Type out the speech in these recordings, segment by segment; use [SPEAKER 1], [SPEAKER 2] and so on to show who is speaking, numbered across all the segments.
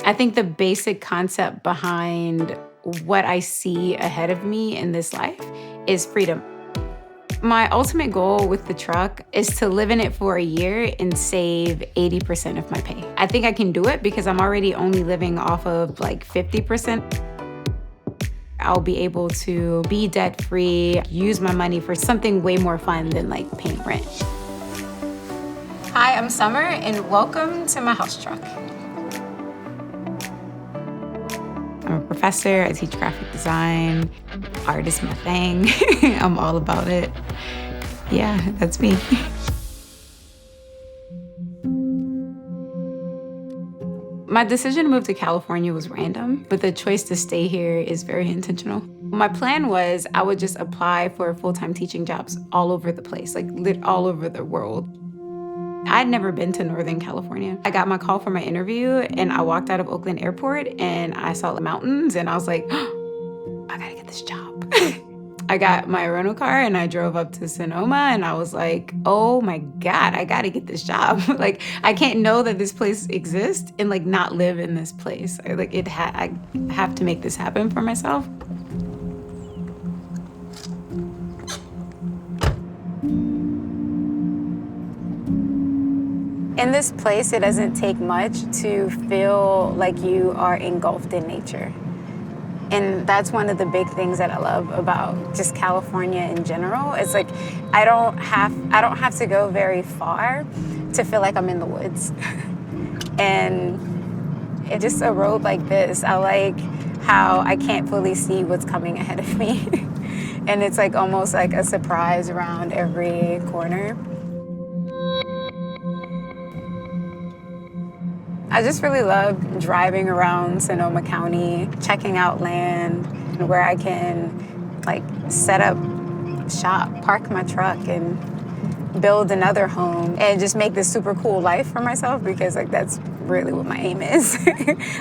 [SPEAKER 1] I think the basic concept behind what I see ahead of me in this life is freedom. My ultimate goal with the truck is to live in it for a year and save 80% of my pay. I think I can do it because I'm already only living off of like 50%. I'll be able to be debt-free, use my money for something way more fun than like paying rent. Hi, I'm Summer, and welcome to my house truck. I'm a professor, I teach graphic design. Art is my thing. I'm all about it. Yeah, that's me. My decision to move to California was random, but the choice to stay here is very intentional. My plan was I would just apply for full-time teaching jobs all over the place, like all over the world. I'd never been to Northern California. I got my call for my interview and I walked out of Oakland Airport and I saw the mountains and I was like, oh, I gotta get this job. I got my rental car and I drove up to Sonoma and I was like, oh my God, I gotta get this job. Like, I can't know that this place exists and like not live in this place. I have to make this happen for myself. In this place, it doesn't take much to feel like you are engulfed in nature. And that's one of the big things that I love about just California in general. It's like I don't have to go very far to feel like I'm in the woods. And it's just a road like this. I like how I can't fully see what's coming ahead of me. And it's like almost like a surprise around every corner. I just really love driving around Sonoma County, checking out land where I can like set up shop, park my truck and build another home and just make this super cool life for myself because like that's really what my aim is.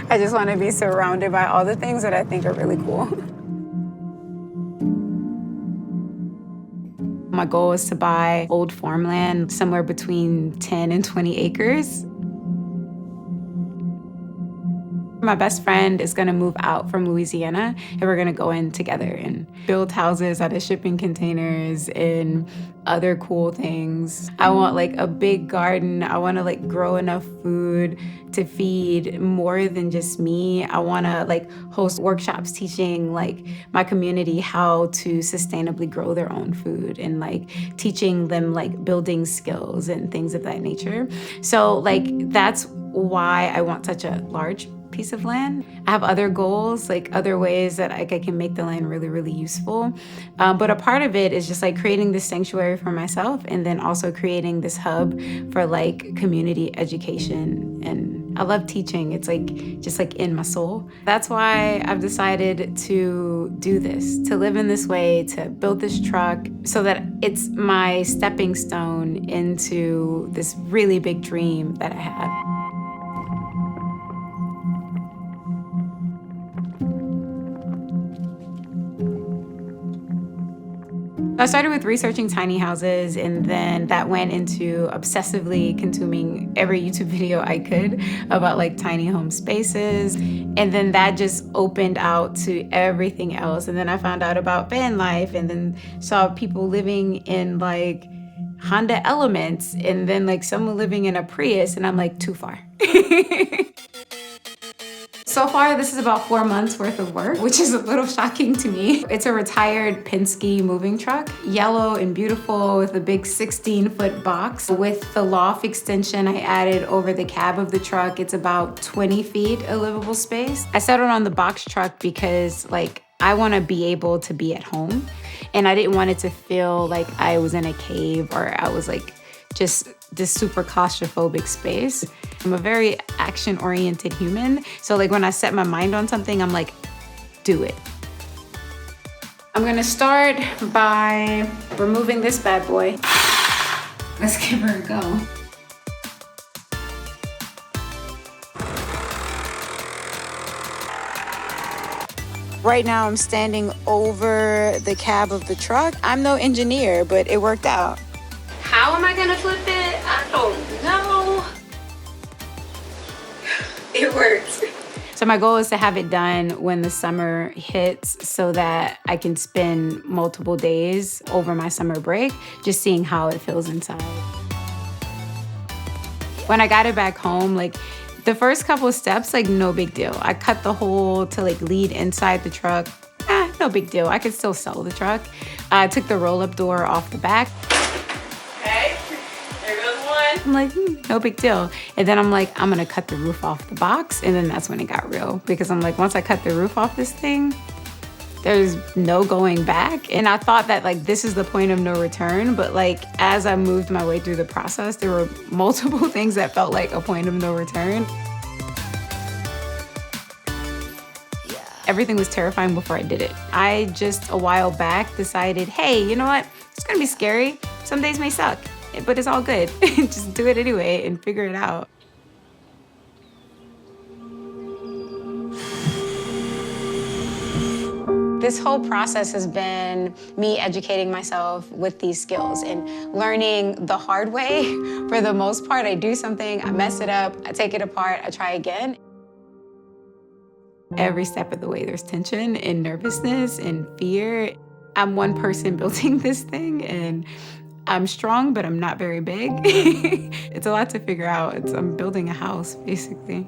[SPEAKER 1] I just want to be surrounded by all the things that I think are really cool. My goal is to buy old farmland somewhere between 10 and 20 acres. My best friend is gonna move out from Louisiana and we're gonna go in together and build houses out of shipping containers and other cool things. I want like a big garden. I wanna like grow enough food to feed more than just me. I wanna like host workshops teaching like my community how to sustainably grow their own food and like teaching them like building skills and things of that nature. So like that's why I want such a large piece of land. I have other goals, like other ways that I can make the land really, really useful. But a part of it is just like creating this sanctuary for myself and then also creating this hub for like community education. And I love teaching. It's like just like in my soul. That's why I've decided to do this, to live in this way, to build this truck so that it's my stepping stone into this really big dream that I had. I started with researching tiny houses, and then that went into obsessively consuming every YouTube video I could about like tiny home spaces. And then that just opened out to everything else. And then I found out about van life and then saw people living in like Honda Elements and then like someone living in a Prius, and I'm like, too far. So far, this is about 4 months worth of work, which is a little shocking to me. It's a retired Penske moving truck, yellow and beautiful with a big 16-foot box. With the loft extension I added over the cab of the truck, it's about 20 feet of livable space. I settled on the box truck because like I want to be able to be at home, and I didn't want it to feel like I was in a cave or I was like just this super claustrophobic space. I'm a very action-oriented human. So like when I set my mind on something, I'm like, do it. I'm gonna start by removing this bad boy. Let's give her a go. Right now I'm standing over the cab of the truck. I'm no engineer, but it worked out. How am I gonna flip it? I don't know. It works. So my goal is to have it done when the summer hits so that I can spend multiple days over my summer break just seeing how it feels inside. When I got it back home, like the first couple of steps, like no big deal. I cut the hole to like lead inside the truck. No big deal. I could still sell the truck. I took the roll-up door off the back.
[SPEAKER 2] Okay, there goes one.
[SPEAKER 1] I'm like, no big deal. And then I'm like, I'm gonna cut the roof off the box. And then that's when it got real. Because I'm like, once I cut the roof off this thing, there's no going back. And I thought that like, this is the point of no return. But like, as I moved my way through the process, there were multiple things that felt like a point of no return. Everything was terrifying before I did it. I just a while back decided, hey, you know what? It's gonna be scary. Some days may suck, but it's all good. Just do it anyway and figure it out. This whole process has been me educating myself with these skills and learning the hard way. For the most part, I do something, I mess it up, I take it apart, I try again. Every step of the way, there's tension and nervousness and fear. I'm one person building this thing, and I'm strong, but I'm not very big. It's a lot to figure out. I'm building a house, basically.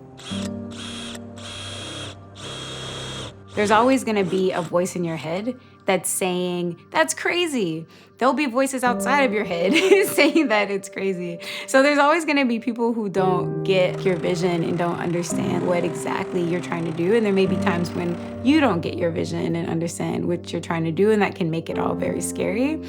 [SPEAKER 1] There's always gonna be a voice in your head that's saying, that's crazy. There'll be voices outside of your head saying that it's crazy. So there's always gonna be people who don't get your vision and don't understand what exactly you're trying to do. And there may be times when you don't get your vision and understand what you're trying to do, and that can make it all very scary.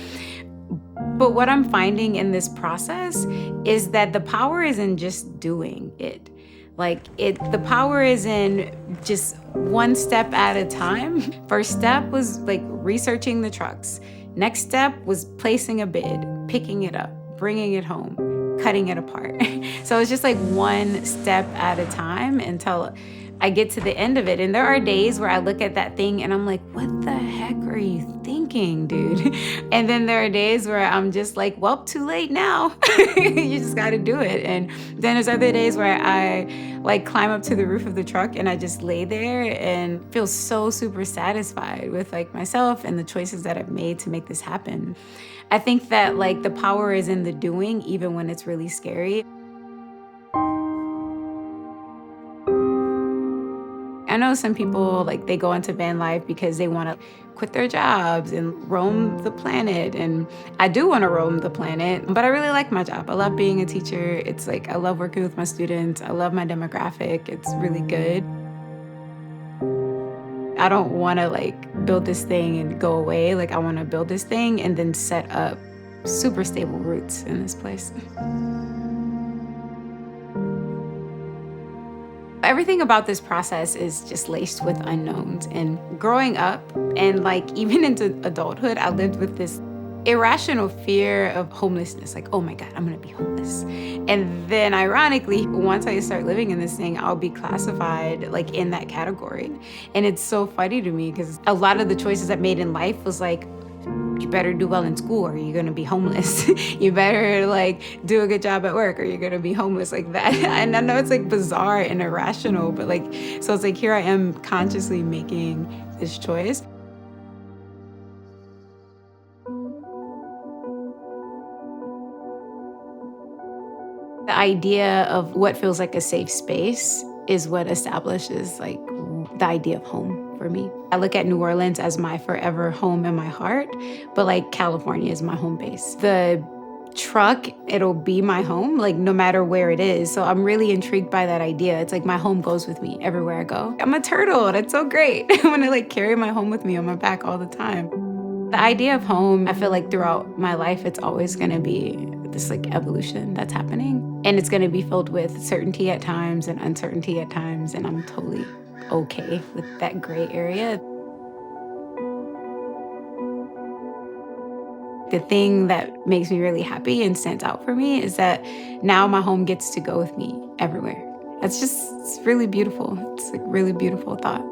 [SPEAKER 1] But what I'm finding in this process is that the power isn't just doing it. The power is in just one step at a time. First step was like researching the trucks. Next step was placing a bid, picking it up, bringing it home, cutting it apart. So it's just like one step at a time until I get to the end of it. And there are days where I look at that thing and I'm like, what the heck are you thinking, dude? And then there are days where I'm just like, well, too late now. You just gotta do it. And then there's other days where I like climb up to the roof of the truck and I just lay there and feel so super satisfied with like myself and the choices that I've made to make this happen. I think that like the power is in the doing, even when it's really scary. I know some people, like, they go into van life because they want to quit their jobs and roam the planet. And I do want to roam the planet, but I really like my job. I love being a teacher. It's like, I love working with my students. I love my demographic. It's really good. I don't want to like build this thing and go away. Like, I want to build this thing and then set up super stable roots in this place. Everything about this process is just laced with unknowns. And growing up and like even into adulthood, I lived with this irrational fear of homelessness. Like, oh my God, I'm gonna be homeless. And then ironically, once I start living in this thing, I'll be classified like in that category. And it's so funny to me because a lot of the choices I made in life was like, you better do well in school or you're gonna be homeless. You better like do a good job at work or you're gonna be homeless, like that. And I know it's like bizarre and irrational, but like, so it's like here I am consciously making this choice. The idea of what feels like a safe space is what establishes like the idea of home for me. I look at New Orleans as my forever home in my heart, but like California is my home base. The truck, it'll be my home, like no matter where it is. So I'm really intrigued by that idea. It's like my home goes with me everywhere I go. I'm a turtle, that's so great. I wanna like carry my home with me on my back all the time. The idea of home, I feel like throughout my life, it's always gonna be this like evolution that's happening. And it's gonna be filled with certainty at times and uncertainty at times. And I'm totally okay with that gray area. The thing that makes me really happy and stands out for me is that now my home gets to go with me everywhere. It's really beautiful. It's a really beautiful thought.